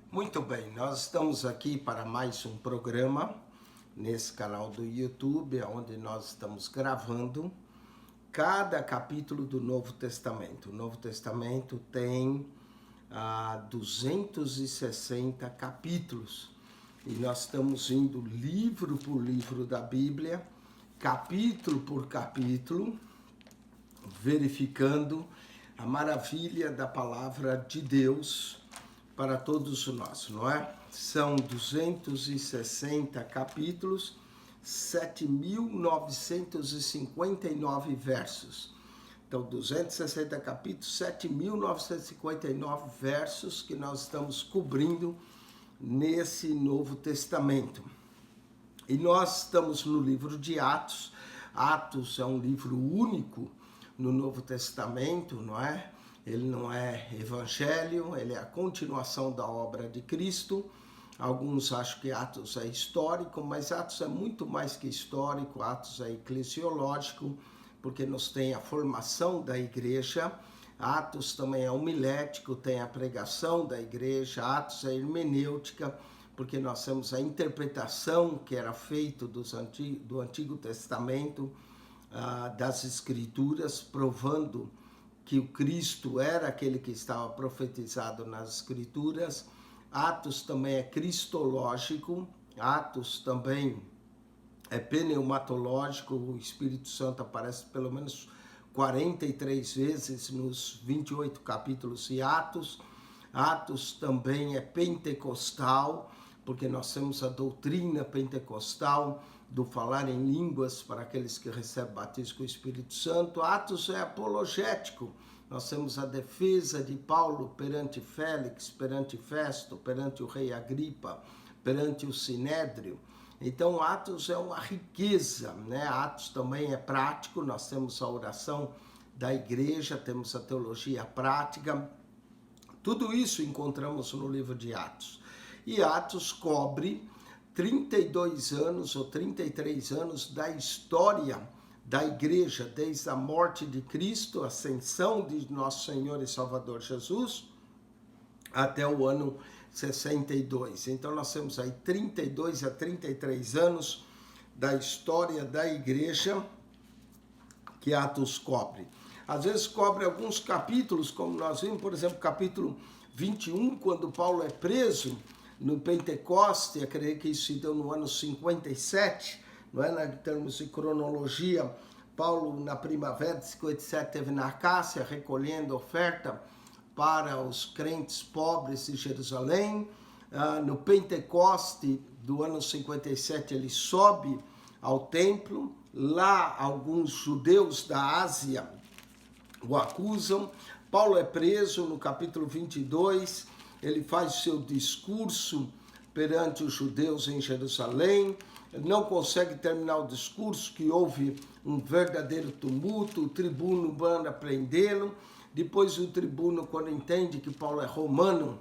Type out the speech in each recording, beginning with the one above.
Muito bem, nós estamos aqui para mais um programa nesse canal do YouTube, onde nós estamos gravando cada capítulo do Novo Testamento. O Novo Testamento tem 260 capítulos e nós estamos indo livro por livro da Bíblia, capítulo por capítulo, verificando a maravilha da palavra de Deus para todos nós, não é? São 260 capítulos, 7.959 versos. Então, 260 capítulos, 7.959 versos que nós estamos cobrindo nesse Novo Testamento. E nós estamos no livro de Atos. Atos é um livro único no Novo Testamento, não é? Ele não é evangelho, ele é a continuação da obra de Cristo. Alguns acham que Atos é histórico, mas Atos é muito mais que histórico, Atos é eclesiológico, porque nos tem a formação da igreja. Atos também é homilético, tem a pregação da igreja. Atos é hermenêutica, porque nós temos a interpretação que era feita do Antigo Testamento, das Escrituras, provando que o Cristo era aquele que estava profetizado nas Escrituras. Atos também é cristológico, Atos também é pneumatológico, o Espírito Santo aparece pelo menos 43 vezes nos 28 capítulos de Atos. Atos também é pentecostal, porque nós temos a doutrina pentecostal do falar em línguas para aqueles que recebem batismo com o Espírito Santo. Atos é apologético. Nós temos a defesa de Paulo perante Félix, perante Festo, perante o rei Agripa, perante o Sinédrio. Então, Atos é uma riqueza, né? Atos também é prático. Nós temos a oração da igreja, temos a teologia prática. Tudo isso encontramos no livro de Atos. E Atos cobre 32 anos ou 33 anos da história da igreja, desde a morte de Cristo, a ascensão de nosso Senhor e Salvador Jesus, até o ano 62. Então nós temos aí 32 a 33 anos da história da igreja que Atos cobre. Às vezes cobre alguns capítulos, como nós vimos, por exemplo, capítulo 21, quando Paulo é preso no Pentecoste, eu creio que isso se deu no ano 57, não é? Em termos de cronologia, Paulo na primavera de 57 esteve na Acácia recolhendo oferta para os crentes pobres de Jerusalém. No Pentecoste do ano 57 ele sobe ao templo, lá alguns judeus da Ásia o acusam. Paulo é preso no capítulo 22, ele faz o seu discurso perante os judeus em Jerusalém, não consegue terminar o discurso, que houve um verdadeiro tumulto, o tribuno manda prendê-lo. Depois o tribuno, quando entende que Paulo é romano,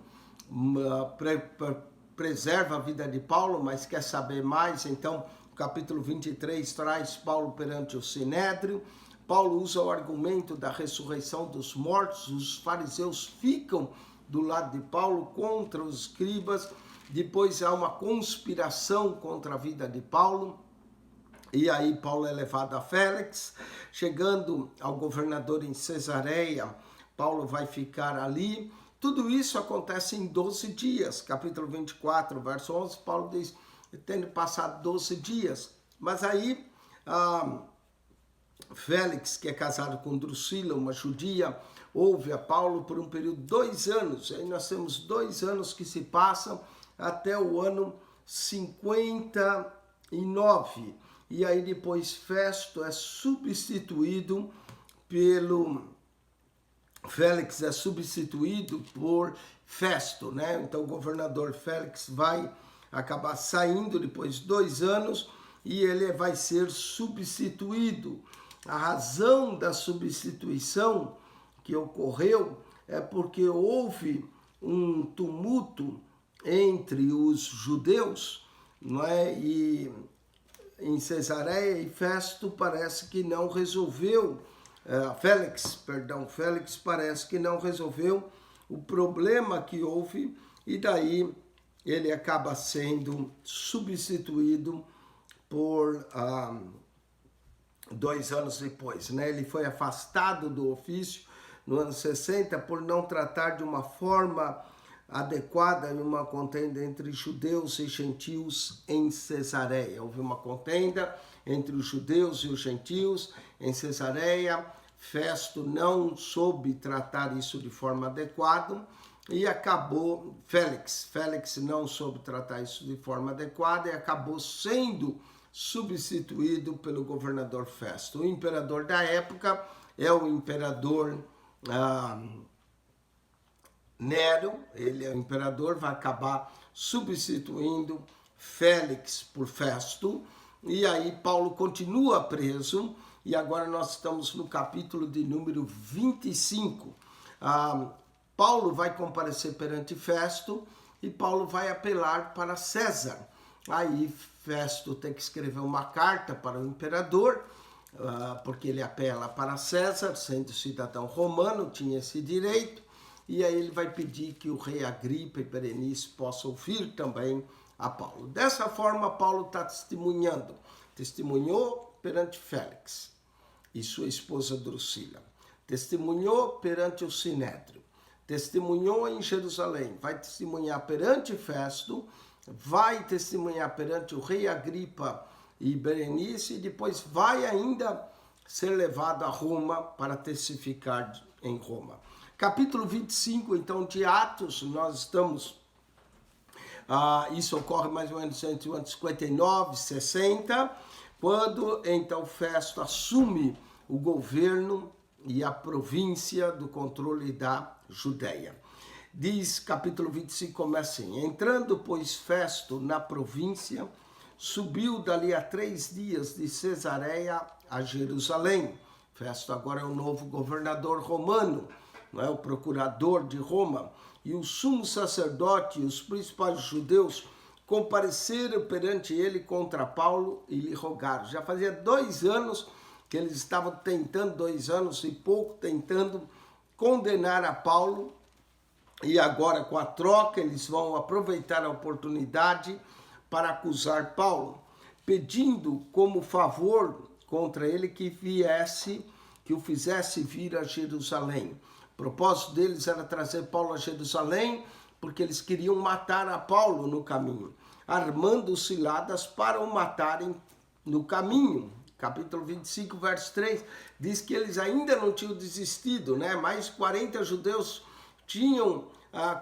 preserva a vida de Paulo, mas quer saber mais, então o capítulo 23 traz Paulo perante o Sinédrio. Paulo usa o argumento da ressurreição dos mortos, os fariseus ficam do lado de Paulo contra os escribas. Depois há uma conspiração contra a vida de Paulo, e aí Paulo é levado a Félix. Chegando ao governador em Cesareia, Paulo vai ficar ali. Tudo isso acontece em 12 dias. Capítulo 24, verso 11, Paulo diz, tendo passado 12 dias. Mas aí Félix, que é casado com Drusila, uma judia, ouve a Paulo por um período de 2 anos. Aí nós temos 2 anos que se passam até o ano 59. E aí depois Festo é substituído Félix é substituído por Festo, né? Então o governador Félix vai acabar saindo depois de 2 anos e ele vai ser substituído. A razão da substituição que ocorreu é porque houve um tumulto entre os judeus, não é? E em Cesareia, e Festo parece que não resolveu, Félix parece que não resolveu o problema que houve e daí ele acaba sendo substituído por 2 anos depois, né? Ele foi afastado do ofício no ano 60 por não tratar de uma forma adequada em uma contenda entre judeus e gentios em Cesareia. Houve uma contenda entre os judeus e os gentios em Cesareia. Festo não soube tratar isso de forma adequada e acabou, Félix não soube tratar isso de forma adequada e acabou sendo substituído pelo governador Festo. O imperador da época é o imperador Nero, ele é o imperador, vai acabar substituindo Félix por Festo, e aí Paulo continua preso, e agora nós estamos no capítulo de número 25. Paulo vai comparecer perante Festo, e Paulo vai apelar para César. Aí Festo tem que escrever uma carta para o imperador, porque ele apela para César, sendo cidadão romano, tinha esse direito, e aí ele vai pedir que o rei Agripa e Berenice possam ouvir também a Paulo. Dessa forma, Paulo está testemunhou perante Félix e sua esposa Drusila, testemunhou perante o Sinédrio, testemunhou em Jerusalém, vai testemunhar perante Festo, vai testemunhar perante o rei Agripa e Berenice, e depois vai ainda ser levado a Roma para testificar em Roma. Capítulo 25, então, de Atos, nós estamos... isso ocorre mais ou menos entre os anos 59 e 60, quando, então, Festo assume o governo e a província do controle da Judéia. Diz, capítulo 25, começa assim: entrando, pois, Festo na província, subiu dali a 3 dias de Cesareia a Jerusalém. Festo agora é o novo governador romano, não é? O procurador de Roma, e o sumo sacerdote e os principais judeus compareceram perante ele contra Paulo e lhe rogaram. Já fazia 2 anos que eles estavam tentando, 2 anos e pouco, tentando condenar a Paulo, e agora com a troca eles vão aproveitar a oportunidade para acusar Paulo, pedindo como favor contra ele que o fizesse vir a Jerusalém. O propósito deles era trazer Paulo a Jerusalém, porque eles queriam matar a Paulo no caminho, armando ciladas para o matarem no caminho. Capítulo 25, verso 3, diz que eles ainda não tinham desistido, né? Mais 40 judeus tinham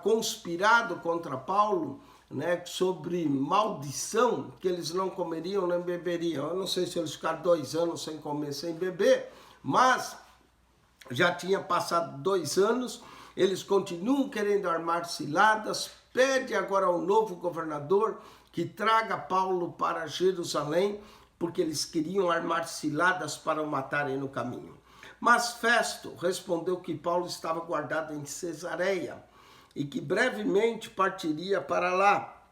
conspirado contra Paulo, né, sobre maldição, que eles não comeriam nem beberiam. Eu não sei se eles ficaram 2 anos sem comer, sem beber, mas já tinha passado 2 anos, eles continuam querendo armar ciladas, pede agora ao novo governador que traga Paulo para Jerusalém, porque eles queriam armar ciladas para o matarem no caminho. Mas Festo respondeu que Paulo estava guardado em Cesareia e que brevemente partiria para lá.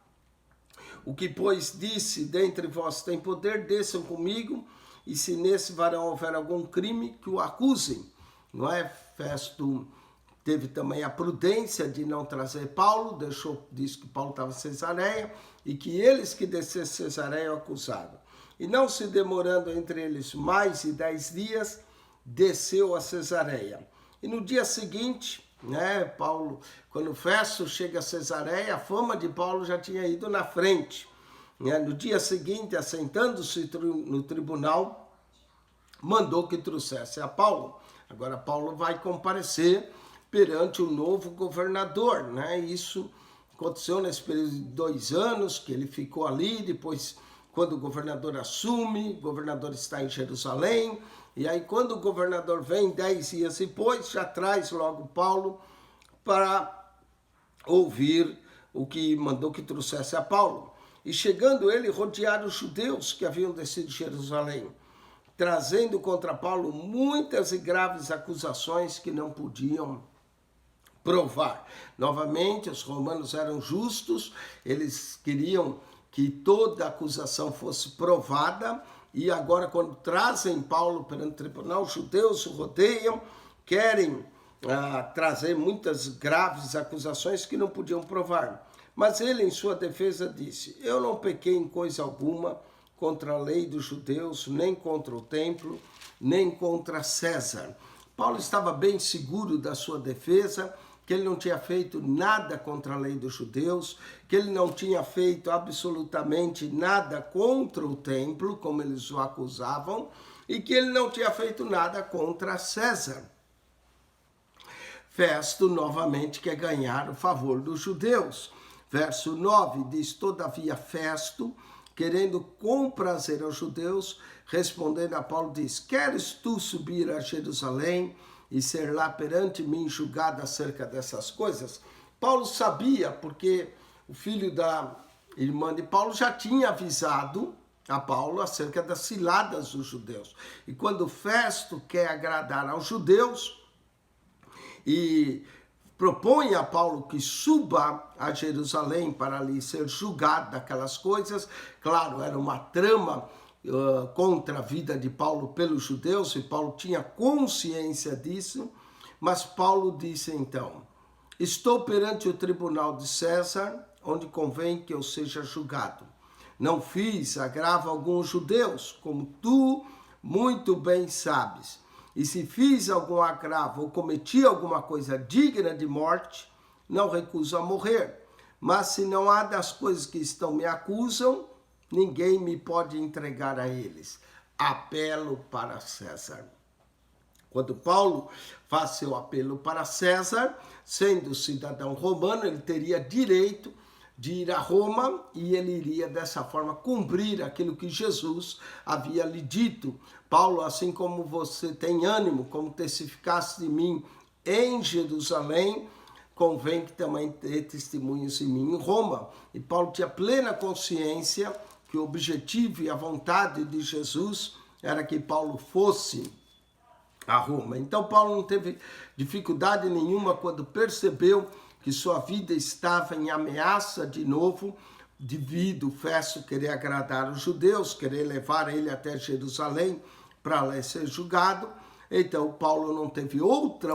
O que, pois, disse: dentre vós tem poder, desçam comigo, e se nesse varão houver algum crime, que o acusem. Não é? Festo teve também a prudência de não trazer Paulo, disse que Paulo estava em Cesareia, e que eles que descessem Cesareia o acusaram. E não se demorando entre eles mais de 10 dias, desceu a Cesareia. E no dia seguinte, né, Paulo, quando Festo chega a Cesareia, a fama de Paulo já tinha ido na frente. Né? No dia seguinte, assentando-se no tribunal, mandou que trouxesse a Paulo. Agora Paulo vai comparecer perante o novo governador, né? Isso aconteceu nesse período de 2 anos, que ele ficou ali, depois quando o governador assume, o governador está em Jerusalém, e aí quando o governador vem 10 dias depois, já traz logo Paulo para ouvir o que mandou que trouxesse a Paulo. E chegando ele, rodearam os judeus que haviam descido de Jerusalém, trazendo contra Paulo muitas e graves acusações que não podiam provar. Novamente, os romanos eram justos, eles queriam que toda acusação fosse provada, e agora quando trazem Paulo perante o tribunal, os judeus o rodeiam, querem trazer muitas graves acusações que não podiam provar. Mas ele, em sua defesa, disse: eu não pequei em coisa alguma contra a lei dos judeus, nem contra o templo, nem contra César. Paulo estava bem seguro da sua defesa, que ele não tinha feito nada contra a lei dos judeus, que ele não tinha feito absolutamente nada contra o templo, como eles o acusavam, e que ele não tinha feito nada contra César. Festo novamente quer ganhar o favor dos judeus. Verso 9 diz: todavia Festo, querendo comprazer aos judeus, respondendo a Paulo, diz: queres tu subir a Jerusalém e ser lá perante mim julgado acerca dessas coisas? Paulo sabia, porque o filho da irmã de Paulo já tinha avisado a Paulo acerca das ciladas dos judeus. E quando Festo quer agradar aos judeus e propõe a Paulo que suba a Jerusalém para ali ser julgado daquelas coisas, claro, era uma trama contra a vida de Paulo pelos judeus, e Paulo tinha consciência disso, mas Paulo disse então: estou perante o tribunal de César, onde convém que eu seja julgado. Não fiz agravo a alguns judeus, como tu muito bem sabes. E se fiz algum agravo ou cometi alguma coisa digna de morte, não recuso a morrer. Mas se não há das coisas que estão me acusam, ninguém me pode entregar a eles. Apelo para César. Quando Paulo faz seu apelo para César, sendo cidadão romano, ele teria direito de ir a Roma e ele iria dessa forma cumprir aquilo que Jesus havia lhe dito. Paulo, assim como você tem ânimo, como testificaste de mim em Jerusalém, convém que também dê testemunhos em mim em Roma. E Paulo tinha plena consciência que o objetivo e a vontade de Jesus era que Paulo fosse a Roma. Então Paulo não teve dificuldade nenhuma quando percebeu que sua vida estava em ameaça de novo, devido ao Festo querer agradar os judeus, querer levar ele até Jerusalém para lá ser julgado. Então Paulo não teve outra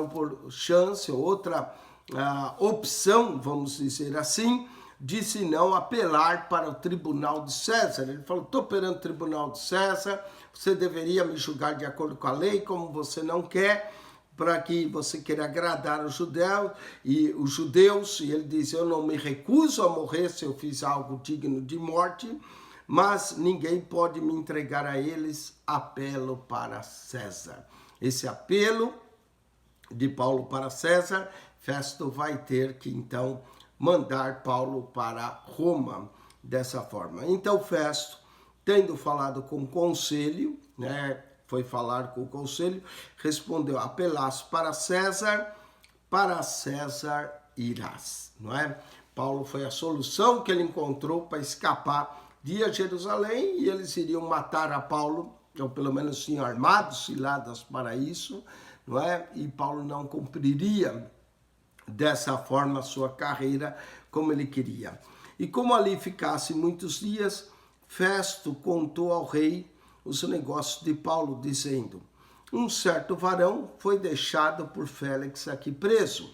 chance, outra opção, vamos dizer assim, de se não apelar para o tribunal de César. Ele falou: estou perante o tribunal de César, você deveria me julgar de acordo com a lei, como você não quer, para que você queira agradar os judeus, e ele diz: eu não me recuso a morrer se eu fiz algo digno de morte, mas ninguém pode me entregar a eles, apelo para César. Esse apelo de Paulo para César, Festo vai ter que então mandar Paulo para Roma dessa forma. Então Festo, tendo falado com o conselho, foi falar com o conselho, respondeu: apelaste para César irás, não é? Paulo foi a solução que ele encontrou para escapar de ir a Jerusalém, e eles iriam matar a Paulo, ou pelo menos tinham armado ciladas para isso, não é? E Paulo não cumpriria dessa forma a sua carreira como ele queria. E como ali ficasse muitos dias, Festo contou ao rei os negócios de Paulo, dizendo: um certo varão foi deixado por Félix aqui preso.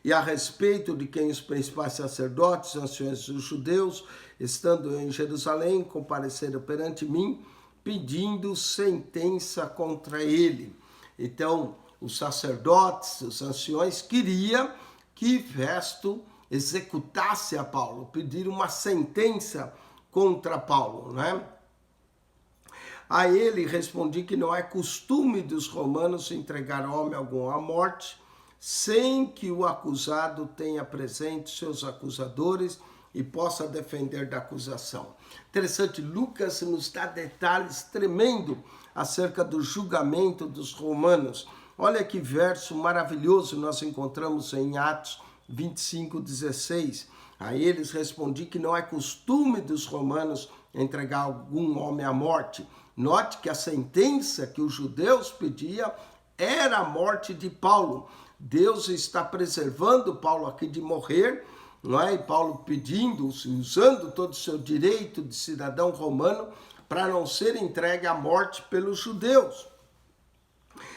E a respeito de quem os principais sacerdotes, anciões dos judeus, estando eu em Jerusalém, compareceram perante mim, pedindo sentença contra ele. Então, os sacerdotes, os anciões, queriam que Festo executasse a Paulo, pediram uma sentença contra Paulo, né? A ele respondi que não é costume dos romanos entregar homem algum à morte, sem que o acusado tenha presente seus acusadores e possa defender da acusação. Interessante, Lucas nos dá detalhes tremendos acerca do julgamento dos romanos. Olha que verso maravilhoso nós encontramos em Atos 25:16. A eles respondi que não é costume dos romanos entregar algum homem à morte. Note que a sentença que os judeus pediam era a morte de Paulo. Deus está preservando Paulo aqui de morrer, não é? E Paulo pedindo, usando todo o seu direito de cidadão romano para não ser entregue à morte pelos judeus.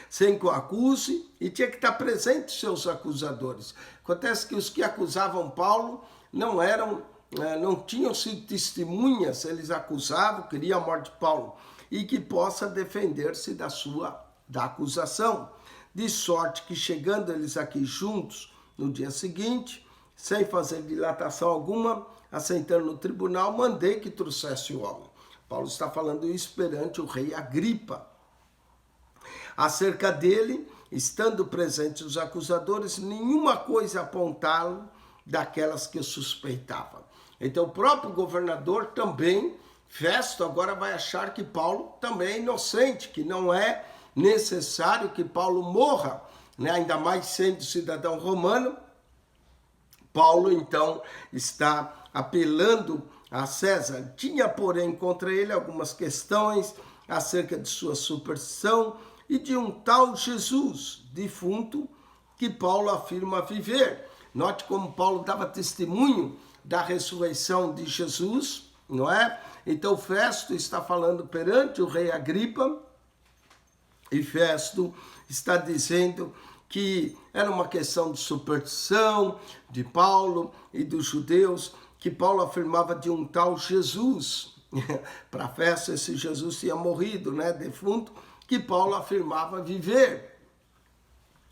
sem que o acuse, e tinha que estar presente os seus acusadores. Acontece que os que acusavam Paulo não tinham sido testemunhas, eles acusavam, queriam a morte de Paulo, e que possa defender-se da acusação. De sorte que, chegando eles aqui juntos no dia seguinte, sem fazer dilatação alguma, assentando no tribunal, mandei que trouxesse o homem. Paulo está falando isso perante o rei Agripa. Acerca dele, estando presentes os acusadores, nenhuma coisa apontaram daquelas que suspeitava. Então o próprio governador também, Festo, agora vai achar que Paulo também é inocente, que não é necessário que Paulo morra, né? Ainda mais sendo cidadão romano. Paulo então está apelando a César. Tinha, porém, contra ele algumas questões acerca de sua superstição e de um tal Jesus, defunto, que Paulo afirma viver. Note como Paulo dava testemunho da ressurreição de Jesus, não é? Então Festo está falando perante o rei Agripa, e Festo está dizendo que era uma questão de superstição de Paulo e dos judeus, que Paulo afirmava de um tal Jesus. Para Festo, esse Jesus tinha morrido, né, defunto, que Paulo afirmava viver.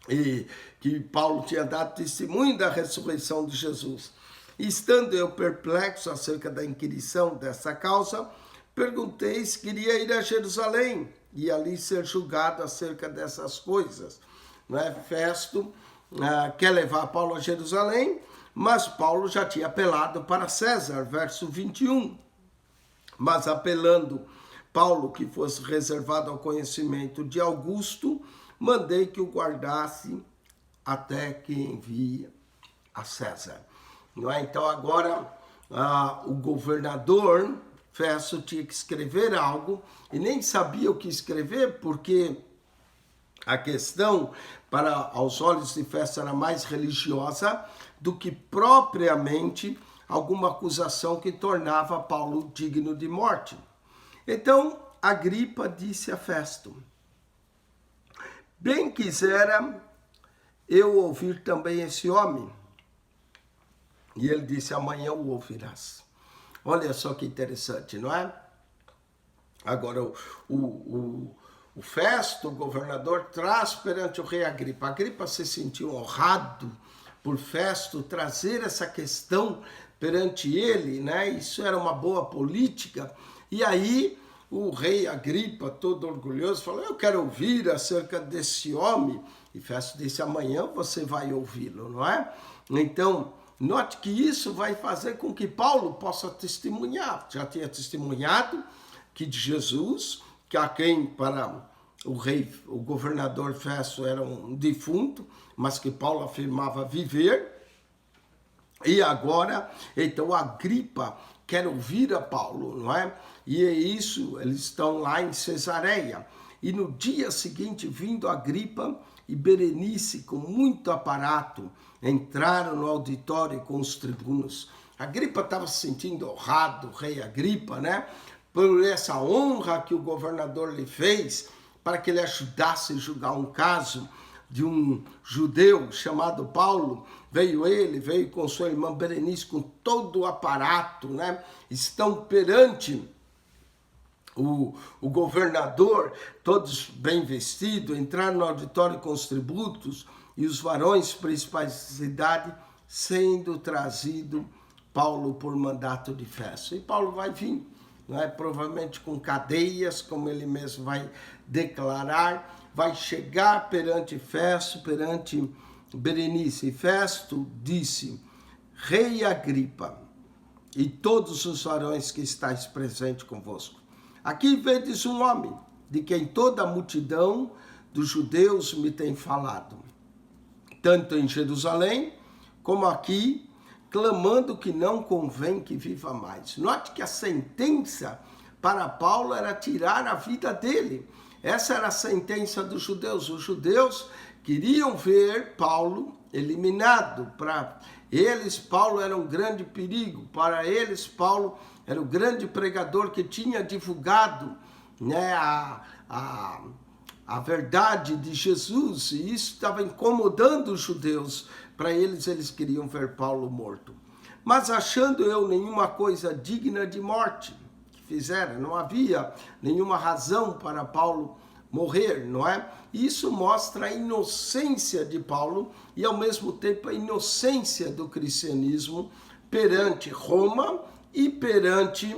E que Paulo tinha dado testemunho da ressurreição de Jesus. Estando eu perplexo acerca da inquirição dessa causa, perguntei se queria ir a Jerusalém e ali ser julgado acerca dessas coisas. Festo quer levar Paulo a Jerusalém, mas Paulo já tinha apelado para César, verso 21. Mas apelando Paulo que fosse reservado ao conhecimento de Augusto, mandei que o guardasse até que envie a César. Então agora o governador Festo tinha que escrever algo e nem sabia o que escrever, porque a questão aos olhos de Festo era mais religiosa do que propriamente alguma acusação que tornava Paulo digno de morte. Então Agripa disse a Festo: bem quisera eu ouvir também esse homem. E ele disse: amanhã o ouvirás. Olha só que interessante, não é? Agora o Festo, o governador, traz perante o rei Agripa. Agripa se sentiu honrado por Festo trazer essa questão perante ele, né? Isso era uma boa política. E aí o rei Agripa, todo orgulhoso, falou: eu quero ouvir acerca desse homem. E Festo disse: amanhã você vai ouvi-lo, não é? Então, note que isso vai fazer com que Paulo possa testemunhar. Já tinha testemunhado que de Jesus, que a quem para o governador Festo era um defunto, mas que Paulo afirmava viver. E agora, então Agripa quer ouvir a Paulo, não é? E é isso, eles estão lá em Cesareia. E no dia seguinte, vindo Agripa e Berenice com muito aparato, entraram no auditório com os tribunos. Agripa estava se sentindo honrado, o rei Agripa, né? Por essa honra que o governador lhe fez, para que ele ajudasse a julgar um caso de um judeu chamado Paulo. Veio com sua irmã Berenice, com todo o aparato, né? Estão perante o governador, todos bem vestidos, entraram no auditório com os tributos e os varões principais da cidade, sendo trazido Paulo por mandato de Festo. E Paulo vai vir, não é? Provavelmente com cadeias, como ele mesmo vai declarar, vai chegar perante Festo, perante Berenice. E Festo disse: Rei Agripa e todos os varões que estáis presentes convosco, aqui vedes um homem de quem toda a multidão dos judeus me tem falado, tanto em Jerusalém como aqui, clamando que não convém que viva mais. Note que a sentença para Paulo era tirar a vida dele. Essa era a sentença dos judeus. Os judeus queriam ver Paulo eliminado. Para eles, Paulo era um grande perigo. Para eles, Paulo era o grande pregador que tinha divulgado, né, a verdade de Jesus, e isso estava incomodando os judeus. Para eles queriam ver Paulo morto. Mas achando eu nenhuma coisa digna de morte que fizera, não havia nenhuma razão para Paulo morrer, não é? Isso mostra a inocência de Paulo e ao mesmo tempo a inocência do cristianismo perante Roma e perante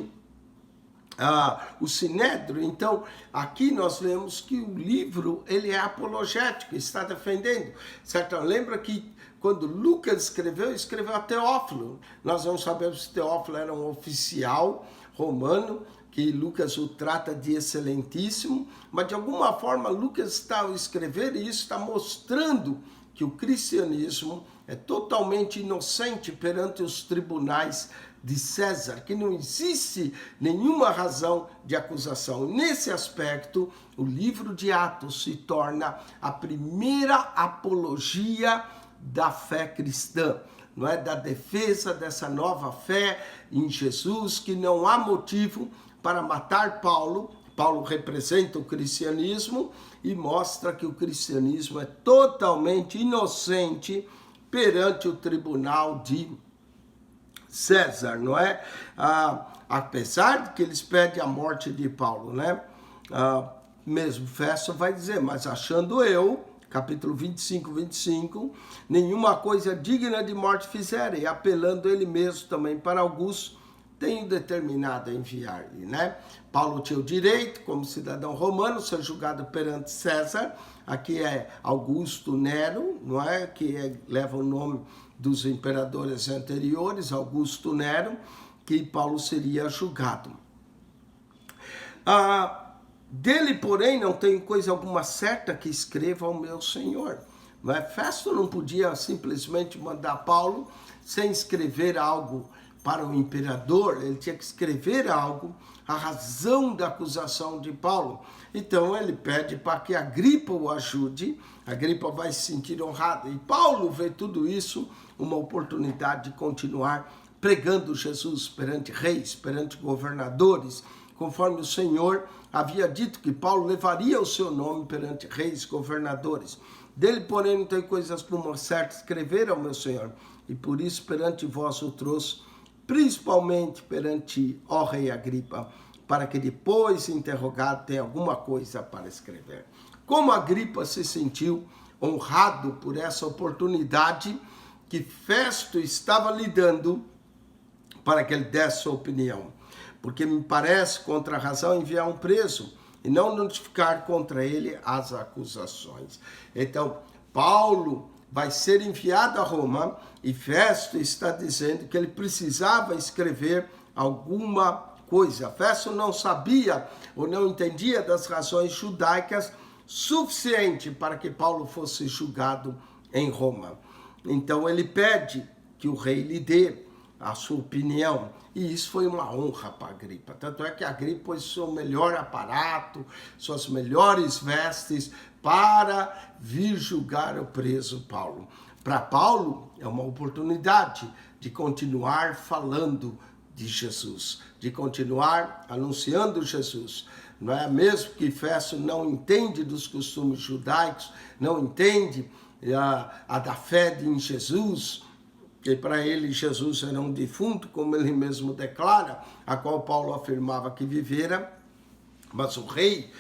o Sinédrio. Então, aqui nós vemos que o livro ele é apologético, está defendendo. Certo? Lembra que quando Lucas escreveu a Teófilo. Nós não sabemos se Teófilo era um oficial romano, que Lucas o trata de excelentíssimo, mas de alguma forma Lucas está ao escrever e isso está mostrando que o cristianismo é totalmente inocente perante os tribunais de César, que não existe nenhuma razão de acusação. Nesse aspecto, o livro de Atos se torna a primeira apologia da fé cristã, não é? Da defesa dessa nova fé em Jesus, que não há motivo para matar Paulo. Paulo representa o cristianismo e mostra que o cristianismo é totalmente inocente perante o tribunal de César, não é? Apesar de que eles pedem a morte de Paulo, né? Mesmo Festo vai dizer, mas achando eu, capítulo 25, nenhuma coisa digna de morte fizera, e apelando ele mesmo também para Augusto, tenho determinado a enviar-lhe, né? Paulo tinha o direito, como cidadão romano, ser julgado perante César. Aqui é Augusto Nero, não é? Que leva o nome dos imperadores anteriores, Augusto Nero, que Paulo seria julgado. Dele, porém, não tenho coisa alguma certa que escreva ao meu senhor. Não é? Festo não podia simplesmente mandar Paulo sem escrever algo para o imperador, ele tinha que escrever algo, a razão da acusação de Paulo. Então ele pede para que Agripa o ajude, Agripa vai se sentir honrada. E Paulo vê tudo isso uma oportunidade de continuar pregando Jesus perante reis, perante governadores, conforme o Senhor havia dito que Paulo levaria o seu nome perante reis, governadores. Dele, porém, não tem coisas como certo escrever ao meu Senhor, e por isso perante vós o trouxe, principalmente perante ó rei Agripa, para que depois interrogado tenha alguma coisa para escrever. Como Agripa se sentiu honrado por essa oportunidade que Festo estava lhe dando para que ele desse sua opinião. Porque me parece contra a razão enviar um preso e não notificar contra ele as acusações. Então, Paulo vai ser enviado a Roma e Festo está dizendo que ele precisava escrever alguma coisa. Festo não sabia ou não entendia das razões judaicas suficiente para que Paulo fosse julgado em Roma. Então ele pede que o rei lhe dê a sua opinião. E isso foi uma honra para Agripa. Tanto é que Agripa pôs seu melhor aparato, suas melhores vestes para vir julgar o preso Paulo. Para Paulo é uma oportunidade de continuar falando de Jesus, de continuar anunciando Jesus. Não é mesmo que Festo não entende dos costumes judaicos, não entende a da fé em Jesus, que para ele Jesus era um defunto, como ele mesmo declara, a qual Paulo afirmava que vivera, mas o rei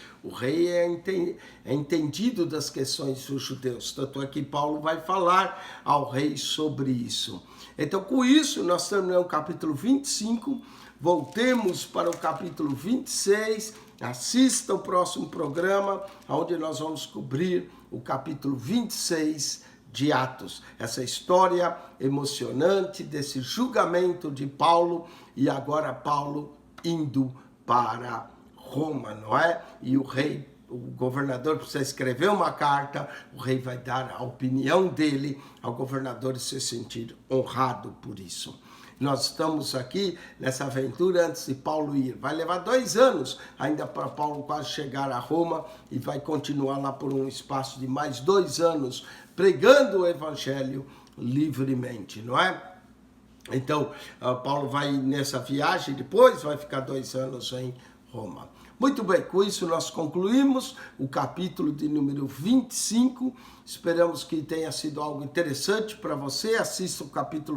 é entendido das questões dos judeus, tanto é que Paulo vai falar ao rei sobre isso. Então, com isso, nós terminamos o capítulo 25, voltemos para o capítulo 26, assista o próximo programa, onde nós vamos cobrir o capítulo 26 de Atos, essa história emocionante desse julgamento de Paulo, e agora Paulo indo para Roma, não é? E o rei, o governador precisa escrever uma carta, o rei vai dar a opinião dele ao governador se sentir honrado por isso. Nós estamos aqui nessa aventura antes de Paulo ir. Vai levar 2 anos ainda para Paulo quase chegar a Roma e vai continuar lá por um espaço de mais 2 anos pregando o evangelho livremente, não é? Então, Paulo vai nessa viagem, depois vai ficar 2 anos em Roma. Muito bem, com isso nós concluímos o capítulo de número 25. Esperamos que tenha sido algo interessante para você. Assista o capítulo